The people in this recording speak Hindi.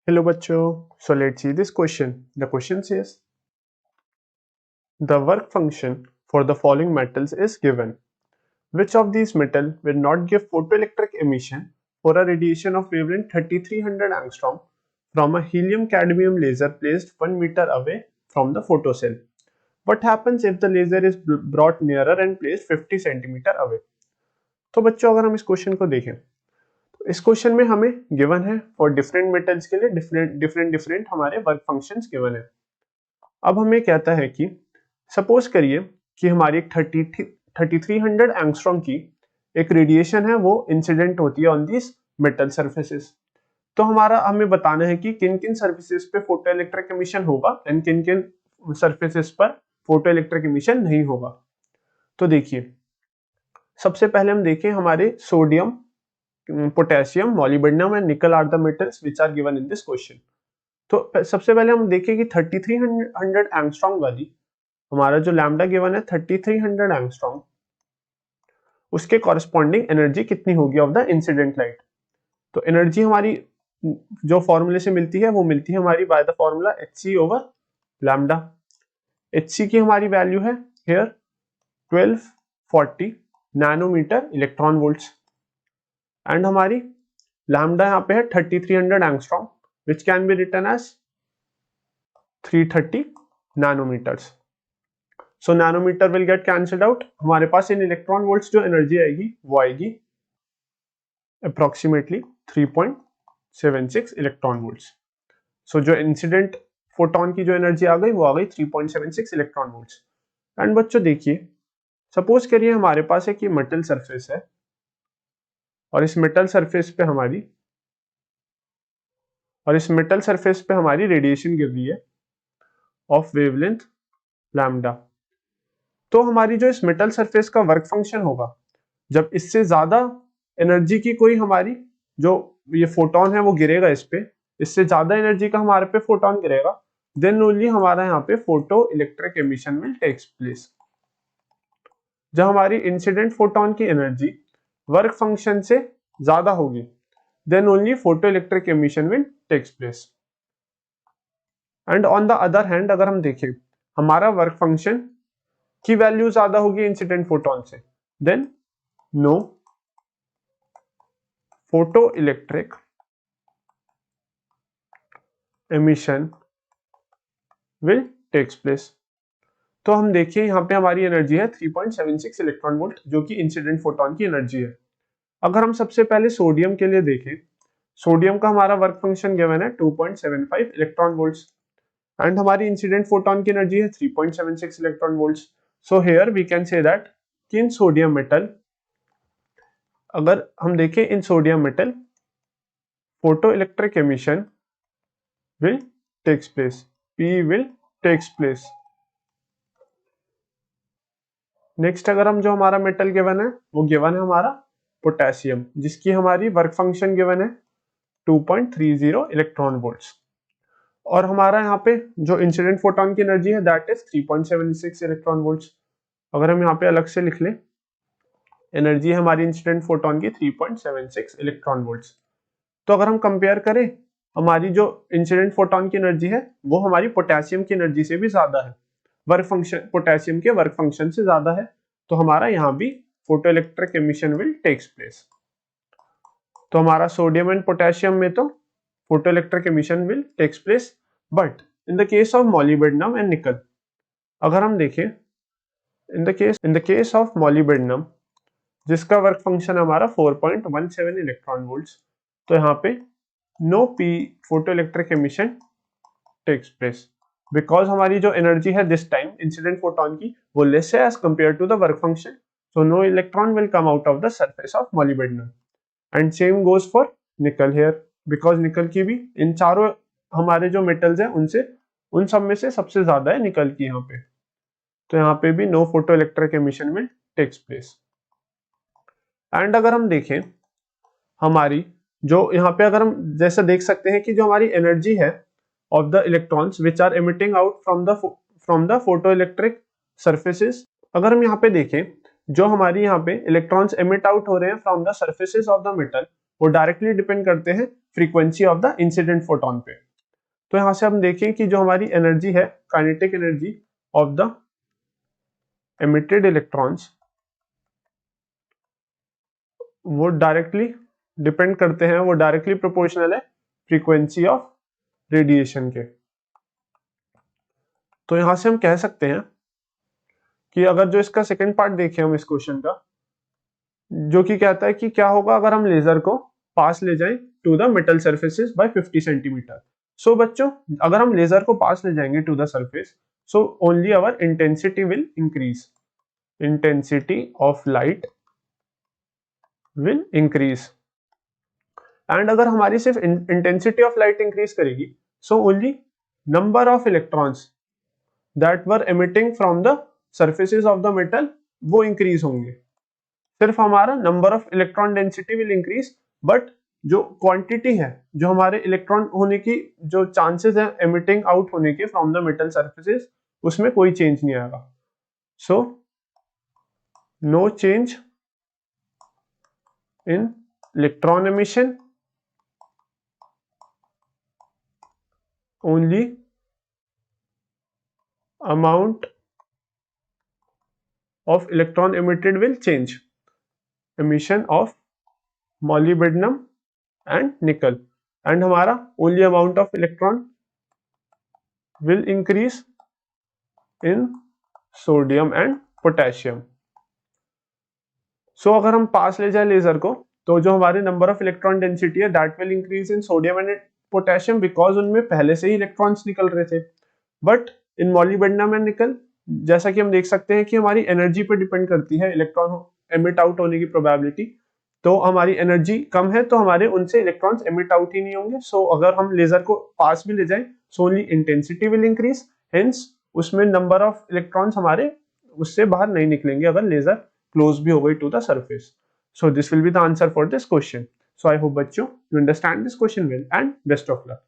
Hello बच्चों, so let's see this question. The question says the work function for the following metals is given. Which of these metal will not give photoelectric emission for a radiation of wavelength 3300 angstrom from a helium cadmium laser placed 1 meter away from the photocell? What happens if the laser is brought nearer and placed 50 centimeter away? तो बच्चों अगर हम इस क्वेश्चन को देखें तो इस क्वेश्चन में हमें गिवन है फॉर डिफरेंट मेटल्स के लिए डिफरेंट हमारे वर्क फंक्शंस गिवन है। अब हमें कहता है कि सपोज करिए कि हमारी एक 3300 एंगस्ट्रॉम की एक रेडिएशन है वो इंसिडेंट होती है ऑन दिस मेटल सर्फेसेस। तो हमारा हमें बताना है कि किन किन सर्फेसेस पे फोटो इलेक्ट्रिक एमिशन होगा एंड किन किन सर्फेसेस पर फोटो इलेक्ट्रिक एमिशन नहीं होगा। तो देखिए सबसे पहले हम देखें हमारे sodium, potassium, molybdenum and nickel are the metals which are given in this question. तो सबसे पहले हम देखें कि 3300 एंगस्ट्रॉम वाली हमारा जो लैम्डा गिवन है 3300 एंगस्ट्रॉम, उसके कॉरेस्पॉन्डिंग एनर्जी कितनी होगी ऑफ द इंसिडेंट लाइट। तो एनर्जी हमारी जो फॉर्मूले से मिलती है वो मिलती है हमारी by the formula Hc over lambda. Hc की हमारी वैल्यू है here 1240 nanometer electron volts and हमारी लैम्डा यहाँ पे है 3300 angstrom which can be written as 330 nanometers. So nanometer will get cancelled out. हमारे पास इन इलेक्ट्रॉन वोल्ट्स जो एनर्जी आएगी वो आएगी अप्रोक्सीमेटली 3.76 इलेक्ट्रॉन वोल्ट्स। सो जो इंसिडेंट फोटोन की जो एनर्जी आ गई वो आ गई 3.76 इलेक्ट्रॉन वोल्ट्स। एंड बच्चों देखिए सपोज करिए हमारे पास एक ये मेटल सरफेस है और इस मेटल सरफेस पे हमारी रेडिएशन गिर रही है ऑफ वेवलेंथ लैम्डा। तो हमारी जो इस मेटल सरफेस का वर्क फंक्शन होगा जब इससे ज्यादा एनर्जी की कोई हमारी जो ये फोटोन है वो गिरेगा इस पे, इससे ज्यादा एनर्जी का हमारे पे फोटोन गिरेगा, देन ओनली हमारा यहाँ पे photo electric emission will takes place. जब हमारी इंसिडेंट फोटोन की एनर्जी वर्क फंक्शन से ज्यादा होगी then only photo electric emission will takes place. And on the other hand अगर हम देखें हमारा वर्क फंक्शन की वैल्यू ज्यादा होगी इंसिडेंट फोटोन से, then no photo electric emission will takes place. तो हम देखिए यहाँ पे हमारी एनर्जी है 3.76 इलेक्ट्रॉन वोल्ट जो कि इंसिडेंट फोटोन की एनर्जी है। अगर हम सबसे पहले सोडियम के लिए देखें, सोडियम का हमारा वर्क फंक्शन गिवन है 2.75 इलेक्ट्रॉन वोल्ट्स एंड हमारी इंसिडेंट फोटोन की एनर्जी है 3.76 electron volts. So here we can say that कि इन सोडियम मेटल, अगर हम देखें in sodium metal photo electric emission will takes place, P will takes place. Next अगर हम जो हमारा मेटल गिवन है वो गिवन है हमारा पोटेशियम जिसकी हमारी वर्क फंक्शन गिवन है 2.30 इलेक्ट्रॉन वोल्ट्स और हमारा यहाँ पे जो इंसिडेंट फोटोन की एनर्जी है दैट इज 3.76 इलेक्ट्रॉन वोल्ट्स। अगर हम यहाँ पे अलग से लिख लें एनर्जी है हमारी इंसिडेंट फोटोन की 3.76 इलेक्ट्रॉन वोल्ट्स। तो अगर हम कंपेयर करें हमारी जो इंसिडेंट फोटोन की एनर्जी है वो हमारी पोटेशियम की एनर्जी से भी ज्यादा है, वर्क फंक्शन पोटेशियम के वर्क फंक्शन से ज्यादा है, तो हमारा यहाँ भी photo electric emission will takes place. तो हमारा सोडियम एंड पोटेशियम में तो photo electric emission will takes place, but in the case of molybdenum and nickel अगर हम देखें in the case of molybdenum जिसका वर्क फंक्शन हमारा 4.17 इलेक्ट्रॉन वोल्ट्स, तो यहाँ पे no P photo electric emission takes place because हमारी जो एनर्जी है दिस टाइम इंसिडेंट फोटोन की वो लेस है as compare to the work function, so no electron will come out of the surface of molybdenum. And same goes for nickel here because nickel की भी इन चारों हमारे जो मेटल्स हैं उनसे उन सब में से सबसे ज्यादा है निकल की यहाँ पे, तो यहाँ पे भी no photo electric emission will takes place. And अगर हम देखें हमारी जो यहाँ पे अगर हम जैसा देख सकते हैं कि जो हमारी एनर्जी है of the electrons which are emitting out from the photo electric surfaces, अगर हम यहाँ पे देखें जो हमारी यहाँ पे इलेक्ट्रॉन्स एमिट आउट हो रहे हैं from the surfaces of the metal वो डायरेक्टली डिपेंड करते हैं frequency of the incident photon पे। तो यहाँ से हम देखें कि जो हमारी एनर्जी है, kinetic energy of the emitted electrons, वो डायरेक्टली डिपेंड करते हैं, वो डायरेक्टली प्रोपोर्शनल है फ्रीक्वेंसी ऑफ रेडिएशन के। तो यहां से हम कह सकते हैं कि अगर जो इसका सेकंड पार्ट देखें हम इस क्वेश्चन का, जो कि कहता है कि क्या होगा अगर हम लेजर को पास ले जाएं to the metal surfaces by 50 centimetre. So बच्चों, अगर हम लेजर को पास ले जाएंगे to the surface, so only our intensity will increase, intensity of light will increase. And अगर हमारी सिर्फ इंटेंसिटी ऑफ लाइट इंक्रीज करेगी, so only number of electrons that were emitting from the surfaces of the metal वो इंक्रीज होंगे। सिर्फ हमारा number of electron density will increase, but जो क्वांटिटी है, जो हमारे इलेक्ट्रॉन होने की जो चांसेस है एमिटिंग आउट होने के फ्रॉम द मेटल सर्फेसेस, उसमें कोई चेंज नहीं आएगा। So no change in electron emission, only amount of electron emitted will change, emission of molybdenum and nickel, and हमारा only amount of electron will increase in sodium and potassium। so अगर हम पास ले जाए लेजर को, तो जो हमारे नंबर ऑफ इलेक्ट्रॉन डेंसिटी है that will increase in sodium and potassium, because उनमें पहले से ही इलेक्ट्रॉन्स निकल रहे थे। बट इन मॉलिब्डेनम एंड निकल, जैसा कि हम देख सकते हैं कि हमारी एनर्जी पे डिपेंड करती है इलेक्ट्रॉन एमिट आउट होने की प्रोबेबिलिटी। तो हमारी एनर्जी कम है तो हमारे उनसे इलेक्ट्रॉन्स एमिट आउट ही नहीं होंगे। सो अगर हम लेजर को पास भी ले जाएं, so only intensity will increase, hence उसमें नंबर ऑफ इलेक्ट्रॉन्स हमारे उससे बाहर नहीं निकलेंगे अगर लेजर क्लोज भी हो गई to the surface. So this will be the answer for this question. So I hope बच्चों you understand this question well and best of luck.